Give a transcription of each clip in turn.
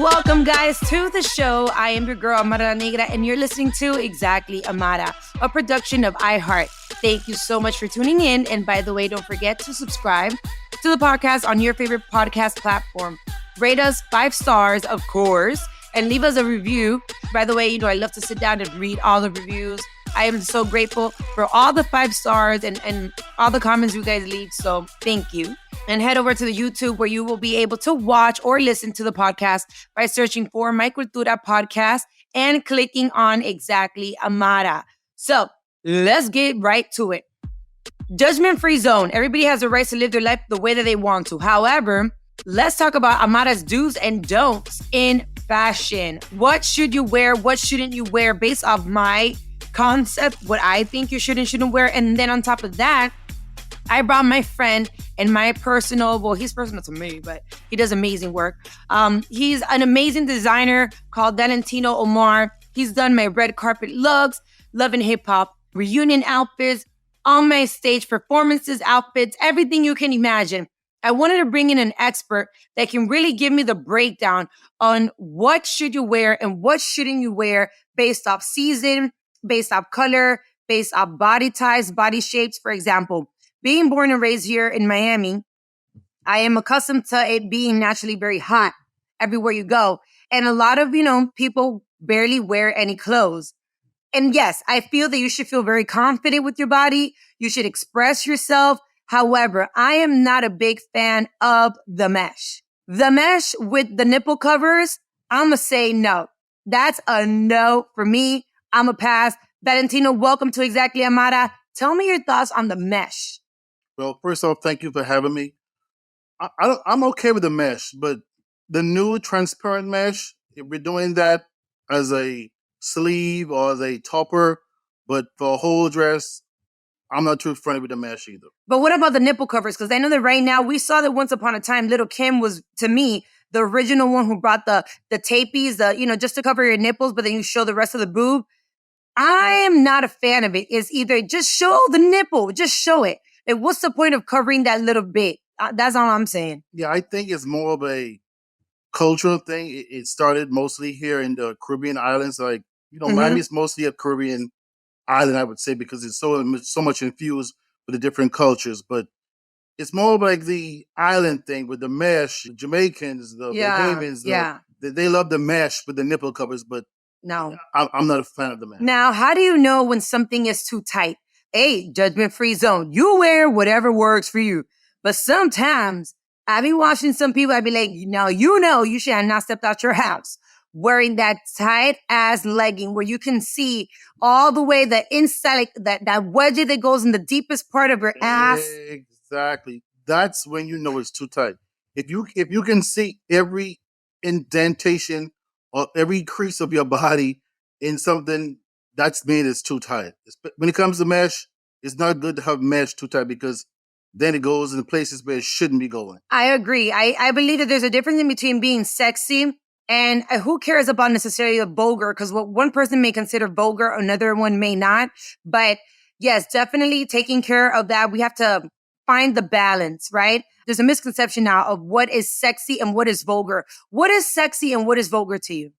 Welcome, guys, to the show. I am your girl, Amara Negra, and you're listening to Exactly Amara, a production of iHeart. Thank you so much for tuning in. And by the way, don't forget to subscribe to the podcast on your favorite podcast platform. Rate us 5 stars, of course, and leave us a review. By the way, I love to sit down and read all the reviews. I am so grateful for all the 5 stars and all the comments you guys leave. So thank you. And head over to the YouTube where you will be able to watch or listen to the podcast by searching for My Cultura podcast and clicking on Exactly Amara. So let's get right to it. Judgment-free zone. Everybody has the right to live their life the way that they want to. However, let's talk about Amara's do's and don'ts in fashion. What should you wear? What shouldn't you wear based off my concept, what I think you should and shouldn't wear. And then on top of that, I brought my friend and my he's personal to me, but he does amazing work. He's an amazing designer called Valentino Omar. He's done my red carpet looks, Love and Hip Hop, reunion outfits, on my stage performances, outfits, everything you can imagine. I wanted to bring in an expert that can really give me the breakdown on what should you wear and what shouldn't you wear based off season, based off color, based off body types, body shapes. For example, being born and raised here in Miami, I am accustomed to it being naturally very hot everywhere you go. And a lot of, people barely wear any clothes. And yes, I feel that you should feel very confident with your body. You should express yourself. However, I am not a big fan of the mesh. The mesh with the nipple covers, I'm going to say no. That's a no for me. I'm a pass. Valentino, welcome to Exactly Amara. Tell me your thoughts on the mesh. Well, first off, thank you for having me. I'm okay with the mesh, but the new transparent mesh, if we're doing that as a sleeve or as a topper, but for a whole dress, I'm not too friendly with the mesh either. But what about the nipple covers? Because I know that right now, we saw that once upon a time, Little Kim was, to me, the original one who brought the tappies, just to cover your nipples, but then you show the rest of the boob. I am not a fan of it. It's either just show the nipple, just show it. And what's the point of covering that little bit? That's all I'm saying. Yeah, I think it's more of a cultural thing. It started mostly here in the Caribbean islands. Like, Miami is mostly a Caribbean island, I would say, because it's so much infused with the different cultures. But it's more like the island thing with the mesh. The Jamaicans, the Bahamians, they love the mesh with the nipple covers. But no, I'm not a fan of the mesh. Now, how do you know when something is too tight? Hey, judgment-free zone. You wear whatever works for you. But sometimes I be watching some people, I be like, you should have not stepped out your house wearing that tight ass legging where you can see all the way the inside, like that wedgie that goes in the deepest part of your ass. Exactly. That's when you know it's too tight. If you can see every indentation or every crease of your body in something, that's mean it's too tight. When it comes to mesh, it's not good to have mesh too tight because then it goes in places where it shouldn't be going. I agree. I believe that there's a difference in between being sexy and who cares about necessarily the vulgar, because what one person may consider vulgar, another one may not. But yes, definitely taking care of that. We have to find the balance, right? There's a misconception now of what is sexy and what is vulgar. What is sexy and what is vulgar to you?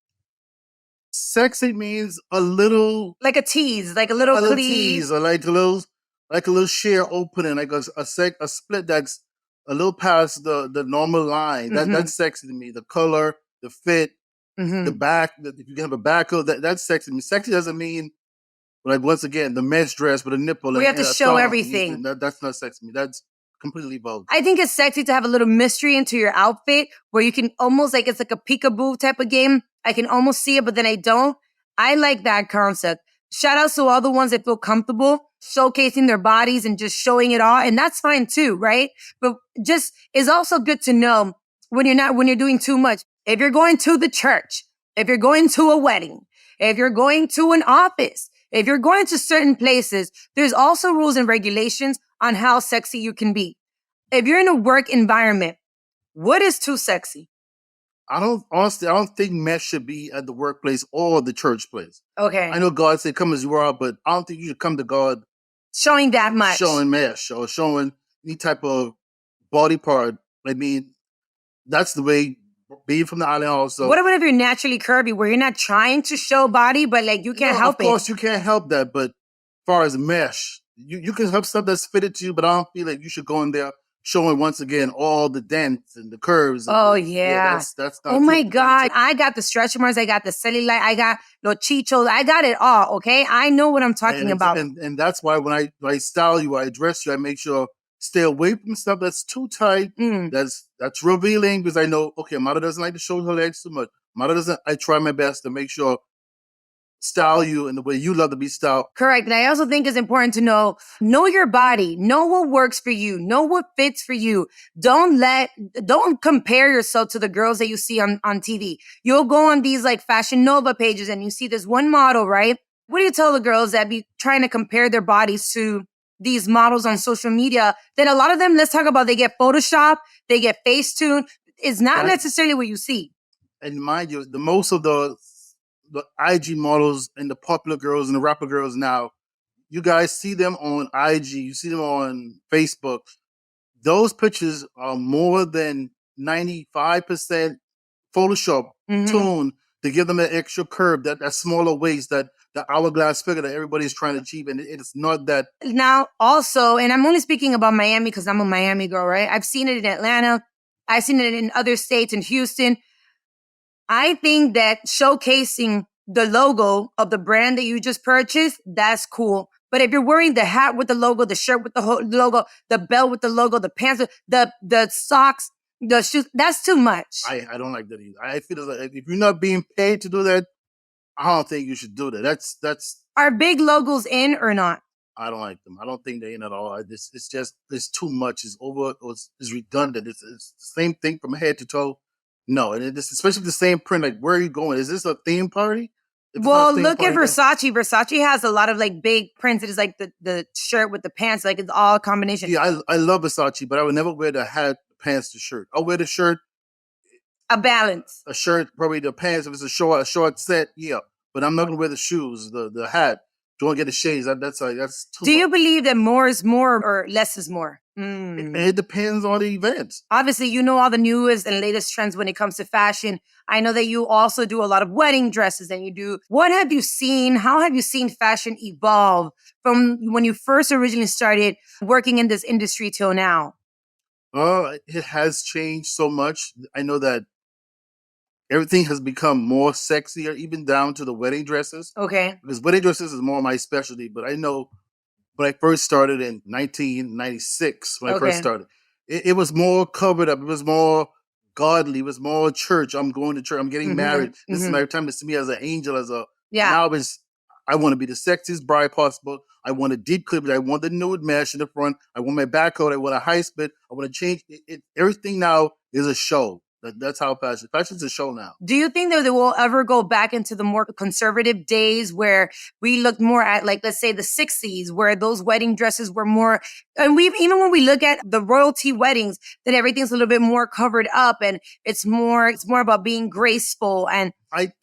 Sexy means a little, like a tease, like a little tease, or like a little sheer opening, like a split that's a little past the normal line. That's sexy to me. The color, the fit, the back. If you can have a back, that's sexy to me. Sexy doesn't mean, like, once again, the mesh dress with a nipple. We have to show everything. That's not sexy to me. That's completely vulgar. I think it's sexy to have a little mystery into your outfit where you can almost, like, it's like a peekaboo type of game. I can almost see it, but then I don't. I like that concept. Shout out to all the ones that feel comfortable showcasing their bodies and just showing it all. And that's fine too, right? But just, it's also good to know when you're doing too much. If you're going to the church, if you're going to a wedding, if you're going to an office, if you're going to certain places, there's also rules and regulations on how sexy you can be. If you're in a work environment, what is too sexy? I don't think mesh should be at the workplace or the church place. Okay. I know God said come as you are, but I don't think you should come to God showing that much. Showing mesh or showing any type of body part. I mean, that's the way being from the island also. What about if you're naturally curvy, where you're not trying to show body, but like you can't help it? Of course, you can't help that. But as far as mesh, you can have stuff that's fitted to you, but I don't feel like you should go in there showing once again all the dents and the curves. That's not. Oh my God. I got the stretch marks. I got the cellulite. I got los chichos. I got it all. Okay. I know what I'm talking about. And that's why when I style you, I dress you, I make sure stay away from stuff that's too tight. That's revealing, because I know, okay, Amara doesn't like to show her legs too much. Amara doesn't. I try my best to make sure style you in the way you love to be styled. Correct. And I also think it's important to know your body, know what works for you, know what fits for you. Don't compare yourself to the girls that you see on TV. You'll go on these like Fashion Nova pages and you see this one model, right? What do you tell the girls that be trying to compare their bodies to these models on social media? Then a lot of them, let's talk about, they get Photoshop, they get Facetune. It's not necessarily what you see. And mind you, the most of the IG models and the popular girls and the rapper girls now, you guys see them on IG, you see them on Facebook. Those pictures are more than 95% Photoshop tune to give them that extra curve, that smaller waist, that the hourglass figure that everybody's trying to achieve. And it's not that. Now, also, and I'm only speaking about Miami because I'm a Miami girl, right? I've seen it in Atlanta. I've seen it in other states, in Houston. I think that showcasing the logo of the brand that you just purchased, that's cool. But if you're wearing the hat with the logo, the shirt with the logo, the belt with the logo, the pants, the socks, the shoes, that's too much. I don't like that either. I feel like if you're not being paid to do that, I don't think you should do that. That's. Are big logos in or not? I don't like them. I don't think they're in at all. It's too much. It's over. It's redundant. It's the same thing from head to toe. No, and it's especially the same print. Like, where are you going? Is this a theme party? Well, look at Versace. Versace has a lot of like big prints. It is like the shirt with the pants. Like, it's all a combination. Yeah, I love Versace, but I would never wear the hat, the pants, the shirt. I'll wear the shirt. A balance. A shirt, probably the pants if it's a short set. Yeah, but I'm not gonna wear the shoes, the hat. Don't get the shades. That's too Do you believe that more is more or less is more? It depends on the event. Obviously, you know all the newest and latest trends when it comes to fashion. I know that you also do a lot of wedding dresses, and you do. What have you seen? How have you seen fashion evolve from when you first originally started working in this industry till now? It has changed so much. I know that everything has become more sexier, even down to the wedding dresses. Okay. Because wedding dresses is more my specialty, but I know when I first started in 1996, when I first started, it was more covered up. It was more godly. It was more church. I'm going to church. I'm getting married. This is my time to see me as an angel, now I want to be the sexiest bride possible. I want a deep clip. I want the nude mesh in the front. I want my back coat. I want a high split. I want to change it. Everything now is a show. That's how fashion's a show now. Do you think that they will ever go back into the more conservative days where we looked more at, like, let's say the 60s, where those wedding dresses were more, and even when we look at the royalty weddings, that everything's a little bit more covered up and it's more about being graceful. And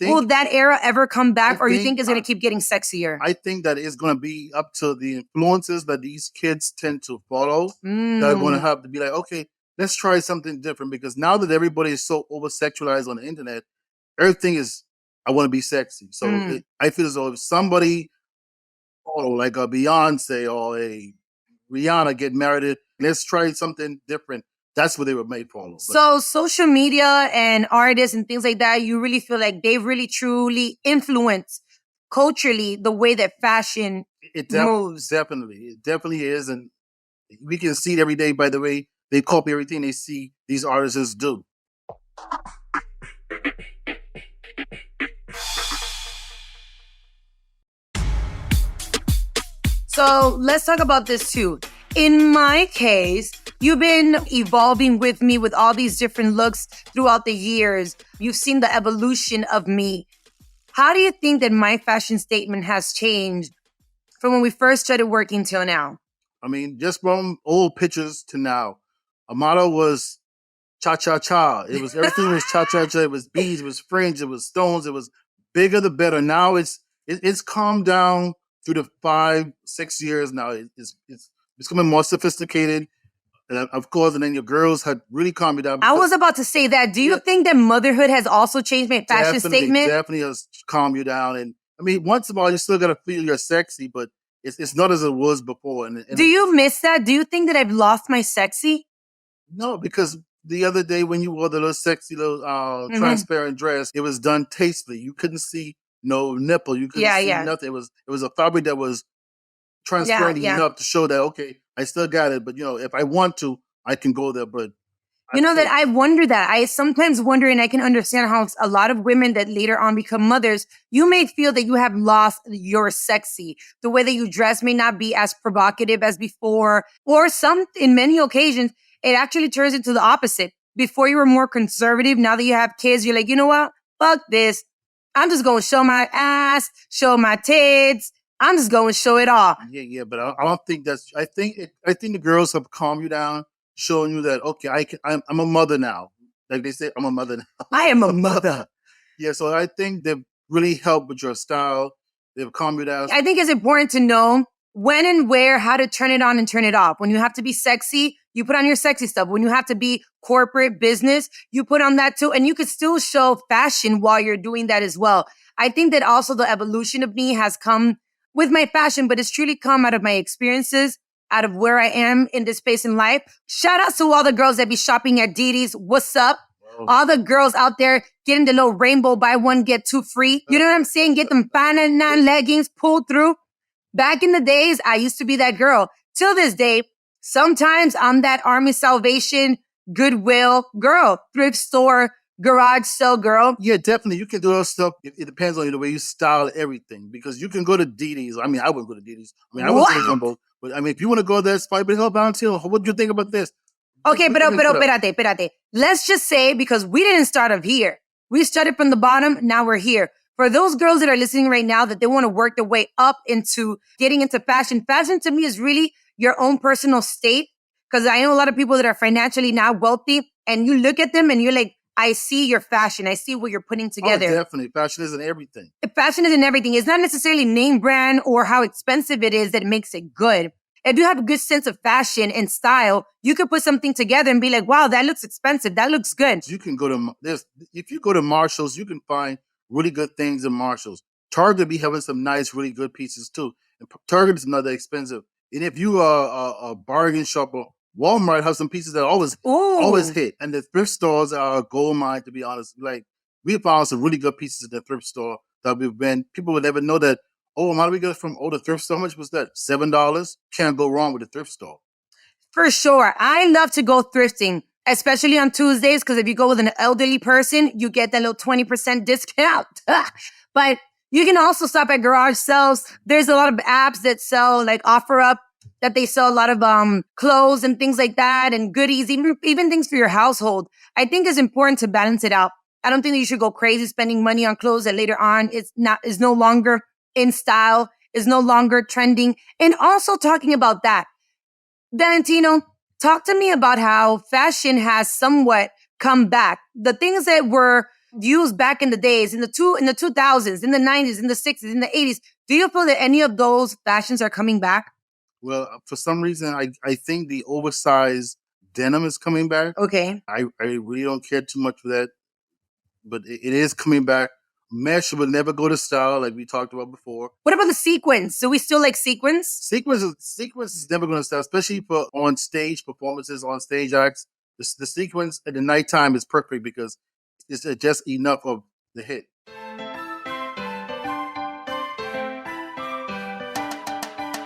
will that era ever come back, or you think it's going to keep getting sexier? I think that it's going to be up to the influences that these kids tend to follow. That are going to have to be like, okay, let's try something different, because now that everybody is so over-sexualized on the internet, everything is, I want to be sexy. So I feel as though if somebody, like a Beyonce or a Rihanna get married, let's try something different. That's what they were made for. So social media and artists and things like that, you really feel like they've really truly influenced culturally the way that fashion moves. Definitely. It definitely is. And we can see it every day by the way they copy everything they see these artists do. So let's talk about this too. In my case, you've been evolving with me with all these different looks throughout the years. You've seen the evolution of me. How do you think that my fashion statement has changed from when we first started working till now? I mean, just from old pictures to now. Amara was cha-cha-cha. It was, everything was cha-cha-cha. It was beads, it was fringe, it was stones, it was bigger the better. Now it's calmed down through the 5-6 years now. It's becoming more sophisticated. And of course, and then your girls had really calmed me down. I was about to say that. Do you think that motherhood has also changed my fashion statement? Definitely has calmed you down. And I mean, once in a while, you still got to feel you're sexy, but it's not as it was before. And do you miss that? Do you think that I've lost my sexy? No, because the other day when you wore the little sexy little transparent dress, it was done tastefully. You couldn't see no nipple. You couldn't see nothing. It was a fabric that was transparent enough to show that, okay, I still got it. But, if I want to, I can go there. But that I wonder that. I sometimes wonder, and I can understand how a lot of women that later on become mothers, you may feel that you have lost your sexy. The way that you dress may not be as provocative as before, or in many occasions, it actually turns into the opposite. Before you were more conservative. Now that you have kids, you're like, you know what? Fuck this. I'm just going to show my ass, show my tits. I'm just going to show it all. Yeah, but I don't think that's. I think the girls have calmed you down, showing you that, okay, I'm a mother now. Like they say, I'm a mother now. I am a mother. Yeah, so I think they've really helped with your style. They've calmed you down. I think it's important to know when and where, how to turn it on and turn it off. When you have to be sexy, you put on your sexy stuff. When you have to be corporate business, you put on that too. And you can still show fashion while you're doing that as well. I think that also the evolution of me has come with my fashion, but it's truly come out of my experiences, out of where I am in this space in life. Shout out to all the girls that be shopping at Didi's. What's up? Whoa. All the girls out there getting the little rainbow buy one, get two free. You know what I'm saying? Get them fine leggings pulled through. Back in the days, I used to be that girl. Till this day, sometimes I'm that Army Salvation, Goodwill girl, thrift store, garage sale girl. Yeah, definitely. You can do those stuff. It depends on the way you style everything. Because you can go to Didi's. I mean, I wouldn't go to Didi's. I mean, I wouldn't go to Jumbo. But I mean, if you want to go there, it's fine. But hell, Valentino, what do you think about this? Okay, pero espérate. Let's just say, because we didn't start off here. We started from the bottom. Now we're here. For those girls that are listening right now that they want to work their way up into getting into fashion, fashion to me is really your own personal state. Because I know a lot of people that are financially now wealthy, and you look at them and you're like, I see your fashion. I see what you're putting together. Oh, definitely. Fashion isn't everything. Fashion isn't everything. It's not necessarily name brand or how expensive it is that makes it good. If you have a good sense of fashion and style, you could put something together and be like, wow, that looks expensive. That looks good. You can go to if you go to Marshall's, you can find really good things in Marshall's. Target be having some nice, really good pieces too. And Target is not that expensive. And if you are a bargain shopper, Walmart has some pieces that always hit. And the thrift stores are a gold mine, to be honest. Like, we found some really good pieces in the thrift store that people would never know that, oh, how do we get it from the thrift store? How much was that? $7? Can't go wrong with the thrift store. For sure. I love to go thrifting, especially on Tuesdays, because if you go with an elderly person, you get that little 20% discount. But you can also stop at garage sales. There's a lot of apps that sell, like OfferUp, that they sell a lot of clothes and things like that, and goodies, even things for your household. I think it's important to balance it out. I don't think that you should go crazy spending money on clothes that later on is no longer in style, is no longer trending. And also talking about that, Valentino, talk to me about how fashion has somewhat come back. The things that were used back in the days, in the 2000s, in the 90s, in the 60s, in the 80s, do you feel that any of those fashions are coming back? Well, for some reason, I think the oversized denim is coming back. Okay. I really don't care too much for that, but it is coming back. Mesh would never go to style, like we talked about before. What about the sequins? Do we still like sequins? Sequins is never going to style, especially for on stage performances, on stage acts. The sequins at the nighttime is perfect because it's just enough of the hit.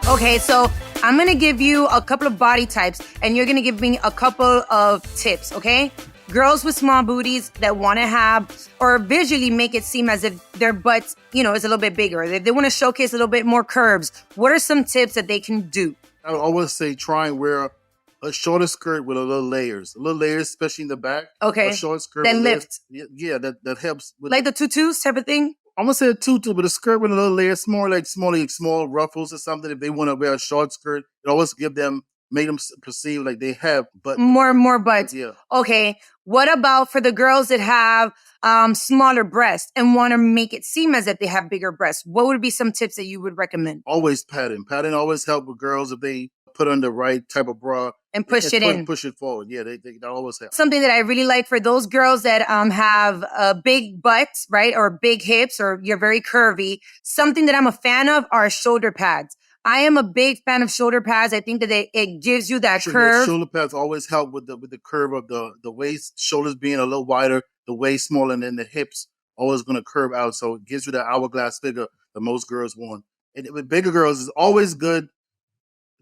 Okay, so I'm going to give you a couple of body types and you're going to give me a couple of tips, okay? Girls with small booties that want to have or visually make it seem as if their butts, is a little bit bigger. They want to showcase a little bit more curves. What are some tips that they can do? I would always say try and wear a shorter skirt with a little layers, especially in the back. Okay. A short skirt. That lift. Yeah, that helps. Like the tutus type of thing? I'm going to say a tutu, but a skirt with a little layers, more like small ruffles or something. If they want to wear a short skirt, it always make them perceive like they have butt. More butts. Yeah. Okay. What about for the girls that have smaller breasts and want to make it seem as if they have bigger breasts? What would be some tips that you would recommend? Always padding. Padding always help with girls if they put on the right type of bra and push it in. Push it forward. Yeah, they always help. Something that I really like for those girls that have big butts, right, or big hips, or you're very curvy. Something that I'm a fan of are shoulder pads. I am a big fan of shoulder pads. I think that it gives you that curve. Shoulder pads always help with the curve of the waist. Shoulders being a little wider, the waist smaller, and then the hips always going to curve out. So it gives you that hourglass figure that most girls want. And with bigger girls, it's always good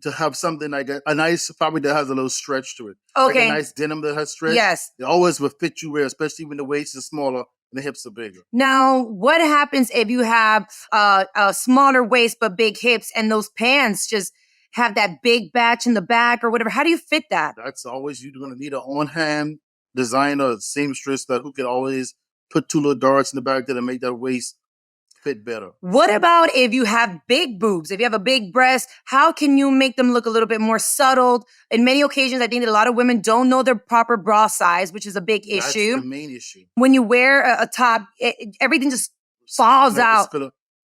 to have something like a nice fabric that has a little stretch to it. Okay. Like a nice denim that has stretch. Yes. It always will fit you well, especially when the waist is smaller and the hips are bigger. Now, what happens if you have a smaller waist but big hips and those pants just have that big batch in the back or whatever? How do you fit that? That's always, you're going to need an on-hand designer, seamstress that who can always put two little darts in the back that'll make that waist fit better. What about if you have big boobs? If you have a big breast, how can you make them look a little bit more subtle? In many occasions, I think that a lot of women don't know their proper bra size, which is a big issue. That's the main issue. When you wear a top, everything just falls out.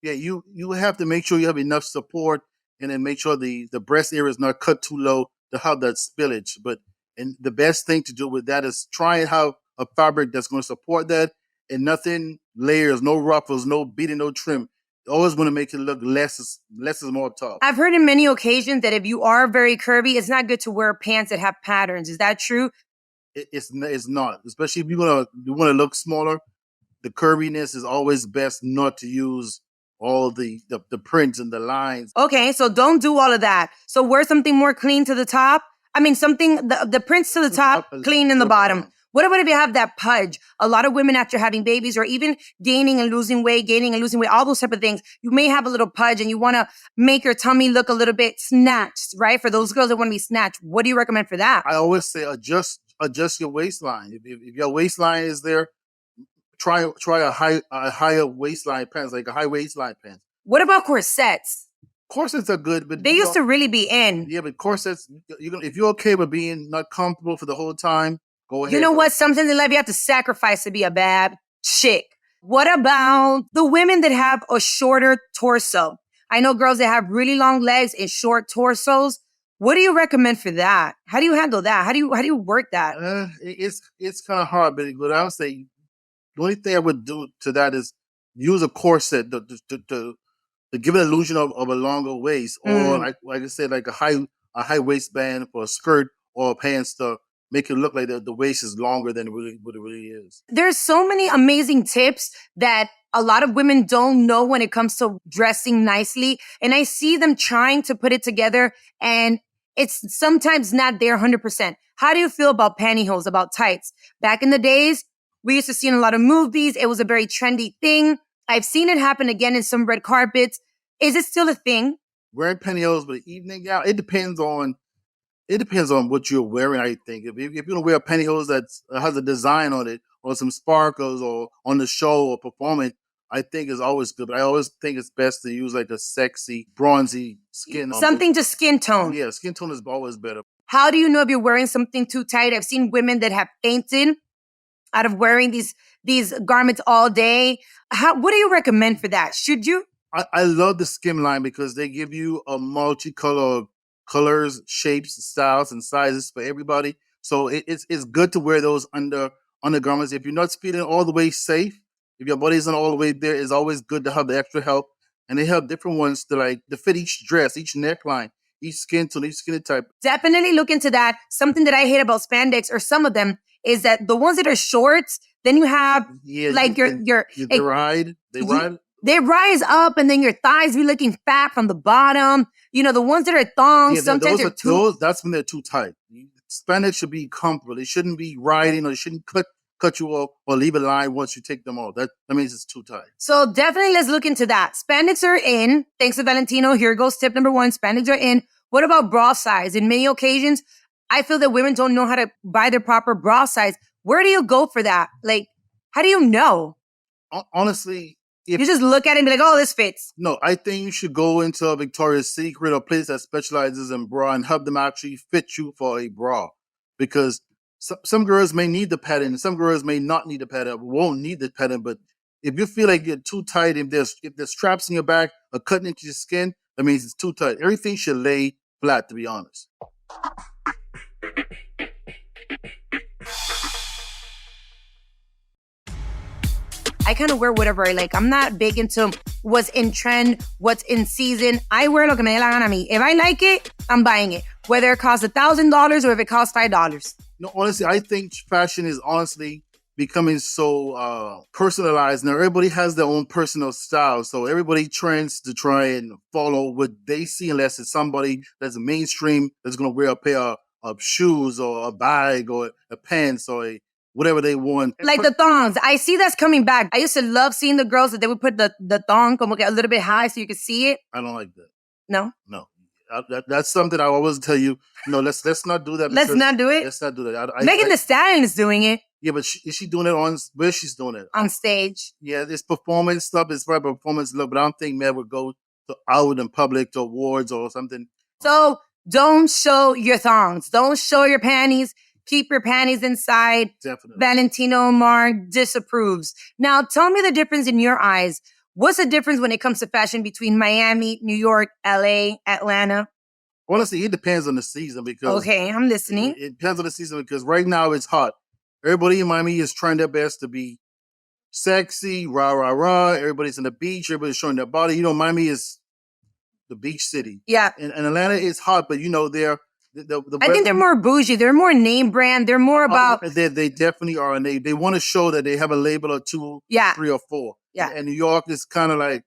Yeah, you have to make sure you have enough support, and then make sure the breast area is not cut too low to have that spillage. And the best thing to do with that is try and have a fabric that's going to support that, and nothing layers, no ruffles, no beading, no trim. You always want to make it look less is more up top. I've heard in many occasions that if you are very curvy, it's not good to wear pants that have patterns. Is that true? It's not, especially if you want to look smaller. The curviness is always best not to use all the prints and the lines. Okay, so don't do all of that. So wear something more clean to the top. I mean, something, the prints to the top, clean in the bottom. What about if you have that pudge? A lot of women after having babies or even gaining and losing weight, all those type of things, you may have a little pudge and you want to make your tummy look a little bit snatched, right? For those girls that want to be snatched, what do you recommend for that? I always say adjust your waistline. If your waistline is there, try a higher waistline pants, like a high waistline pants. What about corsets? Corsets are good, but they used to really be in. Yeah, but corsets, if you're okay with being not comfortable for the whole time, go ahead. You know what? Sometimes in life you have to sacrifice to be a bad chick. What about the women that have a shorter torso? I know girls that have really long legs and short torsos. What do you recommend for that? How do you handle that? How do you work that? It's kind of hard, but what I would say, the only thing I would do to that is use a corset to give an illusion of a longer waist, or like I said, like a high waistband for a skirt or pants to make it look like the waist is longer than what it really is. There's so many amazing tips that a lot of women don't know when it comes to dressing nicely, and I see them trying to put it together, and it's sometimes not there 100%. How do you feel about pantyhose, about tights? Back in the days, we used to see in a lot of movies. It was a very trendy thing. I've seen it happen again in some red carpets. Is it still a thing? Wearing pantyhose for the evening out, it depends on what you're wearing, I think. If you don't wear a pantyhose that has a design on it, or some sparkles, or on the show or performing, I think it's always good. But I always think it's best to use like a sexy, bronzy skin. Something to skin tone. Yeah, skin tone is always better. How do you know if you're wearing something too tight? I've seen women that have fainted out of wearing these garments all day. What do you recommend for that? Should you? I love the skim line because they give you a multicolor colors, shapes, styles, and sizes for everybody. So it's good to wear those undergarments. If you're not feeling all the way safe, if your body's not all the way there, it's always good to have the extra help. And they have different ones to fit each dress, each neckline, each skin tone, each skin type. Definitely look into that. Something that I hate about spandex, or some of them, is that the ones that are shorts, then you have they ride. They rise up, and then your thighs be looking fat from the bottom. You know, the ones that are thongs, sometimes they're too... That's when they're too tight. Spandex should be comfortable. It shouldn't be riding, or it shouldn't cut you off or leave a line once you take them off. That means it's too tight. So definitely let's look into that. Spandex are in. Thanks to Valentino. Here goes tip number 1. Spandex are in. What about bra size? In many occasions, I feel that women don't know how to buy their proper bra size. Where do you go for that? Like, how do you know? Honestly, you just look at it and be like, oh, this fits. No, I think you should go into a Victoria's Secret, or place that specializes in bra, and have them actually fit you for a bra. Because some girls may need the padding, some girls may not need the padding, won't need the padding. But if you feel like you're too tight, if there's straps in your back or cutting into your skin, that means it's too tight. Everything should lay flat, to be honest. I kind of wear whatever I like. I'm not big into what's in trend, what's in season. I wear lo que me dé la gana a mí. If I like it, I'm buying it. Whether it costs $1,000 or if it costs $5. No, honestly, I think fashion is honestly becoming so personalized now. Everybody has their own personal style, so everybody trends to try and follow what they see, unless it's somebody that's mainstream that's going to wear a pair of shoes or a bag or a pants or whatever they want. Like the thongs. I see that's coming back. I used to love seeing the girls that they would put the thong como que a little bit high so you could see it. I don't like that. No? No. That's something I always tell you. No, let's not do that. Let's not do it? Let's not do that. Megan Thee Stallion is doing it. Yeah, but is she doing it on where she's doing it? On stage. Yeah, this performance stuff is for performance look, but I don't think Meg would go out in public to awards or something. So don't show your thongs. Don't show your panties. Keep your panties inside. Definitely. Valentino Omar disapproves. Now, tell me the difference in your eyes. What's the difference when it comes to fashion between Miami, New York, LA, Atlanta? Honestly, it depends on the season because... Okay, I'm listening. It depends on the season because right now it's hot. Everybody in Miami is trying their best to be sexy, rah, rah, rah. Everybody's on the beach. Everybody's showing their body. You know, Miami is the beach city. Yeah. And Atlanta is hot, but you know, I think they're more bougie. They're more name brand. They're more about... They definitely are. And they want to show that they have a label or two, three or four. Yeah. And New York is kind of like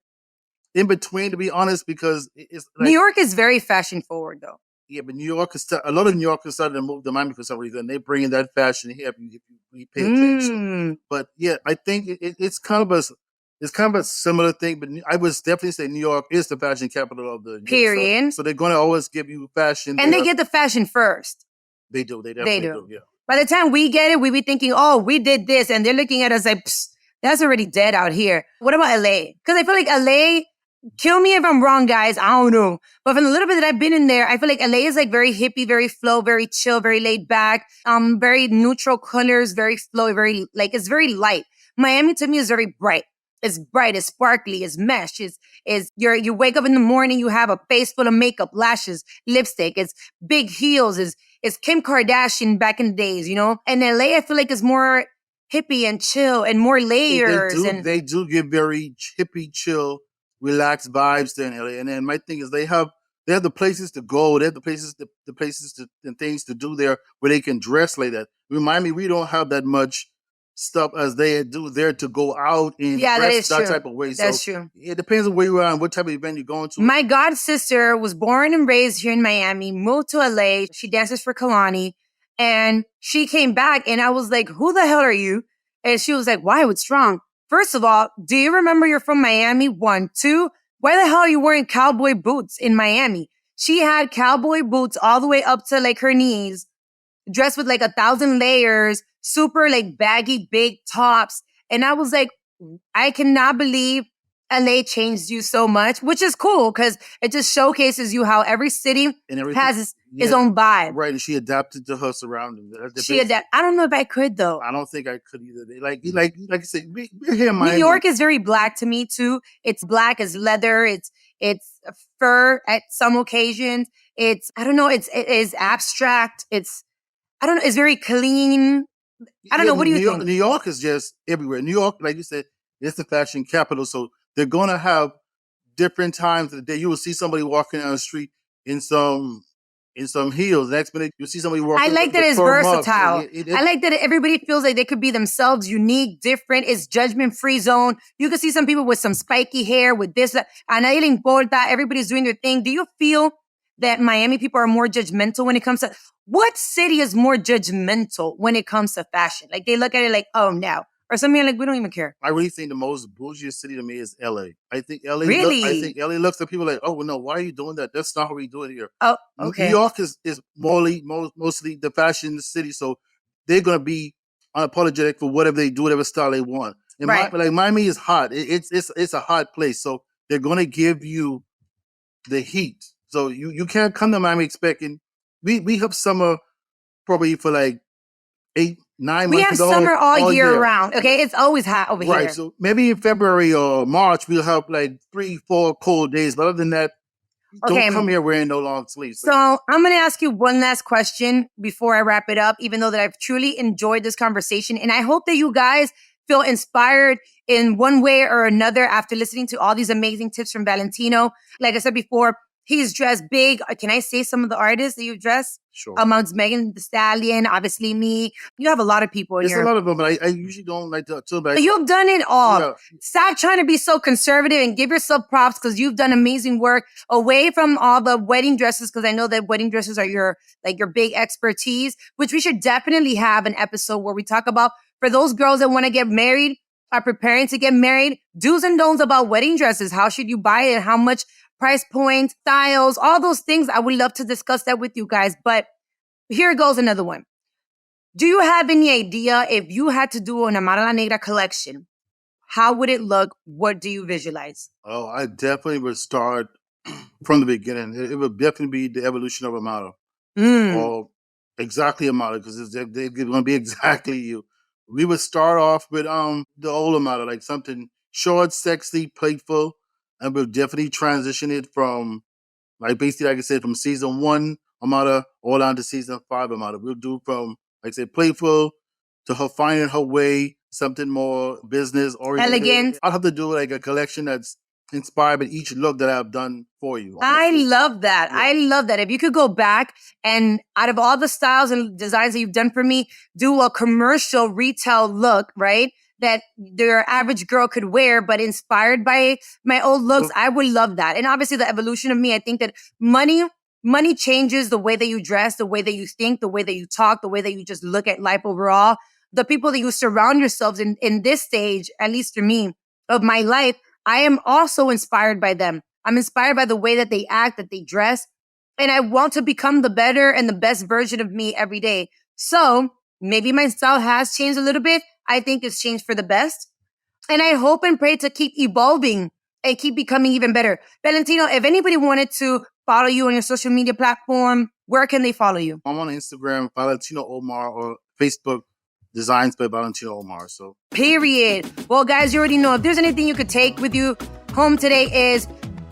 in between, to be honest, because it's like... New York is very fashion forward, though. Yeah, but New York is a lot of New Yorkers started to move to Miami for some reason. They bring in that fashion here if you pay attention. But yeah, I think it's kind of a similar thing. But I would definitely say New York is the fashion capital of the period. So they're going to always give you fashion, and they get the fashion first. They do. They definitely do. Yeah. By the time we get it, we be thinking, "Oh, we did this," and they're looking at us like, "That's already dead out here." What about LA? Because I feel like LA. Kill me if I'm wrong, guys. I don't know. But from the little bit that I've been in there, I feel like LA is like very hippie, very flow, very chill, very laid back, very neutral colors, very flowy, very like, it's very light. Miami to me is very bright. It's bright, it's sparkly, it's mesh, you wake up in the morning, you have a face full of makeup, lashes, lipstick, it's big heels, it's Kim Kardashian back in the days, you know? And LA, I feel like it's more hippie and chill and more layers. They do give very hippie, chill, relaxed vibes there in LA. And then my thing is they have the places to go. They have the places and things to do there where they can dress like that. Remind me, we don't have that much stuff as they do there to go out and dress that type of way. That's true. It depends on where you are and what type of event you're going to. My god sister was born and raised here in Miami, moved to LA. She dances for Kalani. And she came back and I was like, "Who the hell are you?" And she was like, "Why? What's wrong?" First of all, do you remember you're from Miami? 1, 2, why the hell are you wearing cowboy boots in Miami? She had cowboy boots all the way up to like her knees, dressed with like 1,000 layers, super like baggy, big tops. And I was like, I cannot believe LA changed you so much, which is cool because it just showcases you how every city has its own vibe. Right, and she adapted to her surroundings. I don't know if I could though. I don't think I could either. Like I said, we're here in Miami. New York is very black to me too. It's black, it's leather, it's fur at some occasions. It is abstract. It's very clean. I don't know. What do you think? New York is just everywhere. New York, like you said, it's the fashion capital. So they're going to have different times of the day. You will see somebody walking down the street in some heels. Next minute, you'll see somebody walking. I like that it's versatile. I like that everybody feels like they could be themselves, unique, different. It's judgment-free zone. You can see some people with some spiky hair, with this. A nadie le importa. Everybody's doing their thing. Do you feel that Miami people are more judgmental when it comes to... What city is more judgmental when it comes to fashion? Like, they look at it like, oh, no. Or something like, we don't even care. I really think the most bougie city to me is LA. I think LA. Really? I think LA looks at people like, oh, well, no, why are you doing that? That's not how we do it here. Oh, okay. New York is mostly the fashion city, so they're gonna be unapologetic for whatever they do, whatever style they want. And right. Miami is hot. It's a hot place, so they're gonna give you the heat. So you can't come to Miami expecting. We have summer probably for like 8, 9 months. We have summer all year round. Okay, it's always hot over here. Right. So maybe in February or March we'll have like 3, 4 cold days. But other than that, Okay. Don't come here wearing no long sleeves. So I'm going to ask you one last question before I wrap it up, even though that I've truly enjoyed this conversation. And I hope that you guys feel inspired in one way or another after listening to all these amazing tips from Valentino. Like I said before, he's dressed big. Can I say some of the artists that you've dressed? Sure. Amongst Megan Thee Stallion, obviously me. You have a lot of people There's here. a lot of them, but I usually don't like to tell back. You've done it all. Yeah. Stop trying to be so conservative and give yourself props because you've done amazing work away from all the wedding dresses, because I know that wedding dresses are your big expertise, which we should definitely have an episode where we talk about for those girls that want to get married, are preparing to get married, do's and don'ts about wedding dresses. How should you buy it? How much price point, styles, all those things. I would love to discuss that with you guys. But here goes another one. Do you have any idea if you had to do an Amara La Negra collection, how would it look? What do you visualize? Oh, I definitely would start from the beginning. It would definitely be the evolution of Amara. Or exactly Amara, because they're going to be exactly you. We would start off with the old Amara, like something short, sexy, playful, and we'll definitely transition it from, like basically, like I said, from season 1 Amara all on to season 5 Amara. We'll do from, like I said, playful to her finding her way, something more business oriented. Elegant. I'll have to do like a collection that's inspired by each look that I've done for you. Honestly. I love that. Yeah. I love that. If you could go back and out of all the styles and designs that you've done for me, do a commercial retail look, right? That your average girl could wear, but inspired by my old looks, I would love that. And obviously the evolution of me, I think that money changes the way that you dress, the way that you think, the way that you talk, the way that you just look at life overall. The people that you surround yourselves in this stage, at least for me, of my life, I am also inspired by them. I'm inspired by the way that they act, that they dress, and I want to become the better and the best version of me every day. So maybe my style has changed a little bit. I think it's changed for the best. And I hope and pray to keep evolving and keep becoming even better. Valentino, if anybody wanted to follow you on your social media platform, where can they follow you? I'm on Instagram, Valentino Omar, or Facebook, Designs by Valentino Omar. So period. Well, guys, you already know if there's anything you could take with you home today is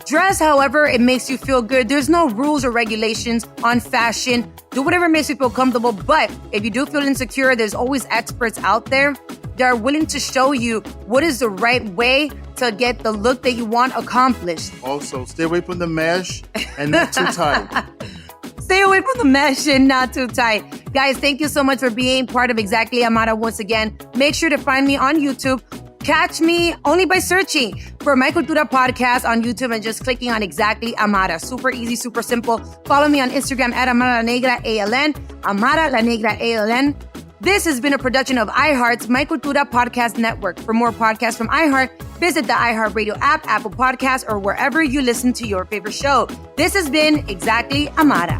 dress however it makes you feel good. There's no rules or regulations on fashion. Do whatever makes you feel comfortable. But if you do feel insecure, there's always experts out there that are willing to show you what is the right way to get the look that you want accomplished. Also, stay away from the mesh and not too tight. Stay away from the mesh and not too tight. Guys, thank you so much for being part of Exactly Amara once again. Make sure to find me on YouTube. Catch me only by searching for my Cultura podcast on YouTube and just clicking on Exactly Amara. Super easy, super simple. Follow me on Instagram at Amara La Negra ALN. Amara La Negra ALN. This has been a production of iHeart's My Cultura Podcast Network. For more podcasts from iHeart, visit the iHeartRadio app, Apple Podcasts, or wherever you listen to your favorite show. This has been Exactly Amara.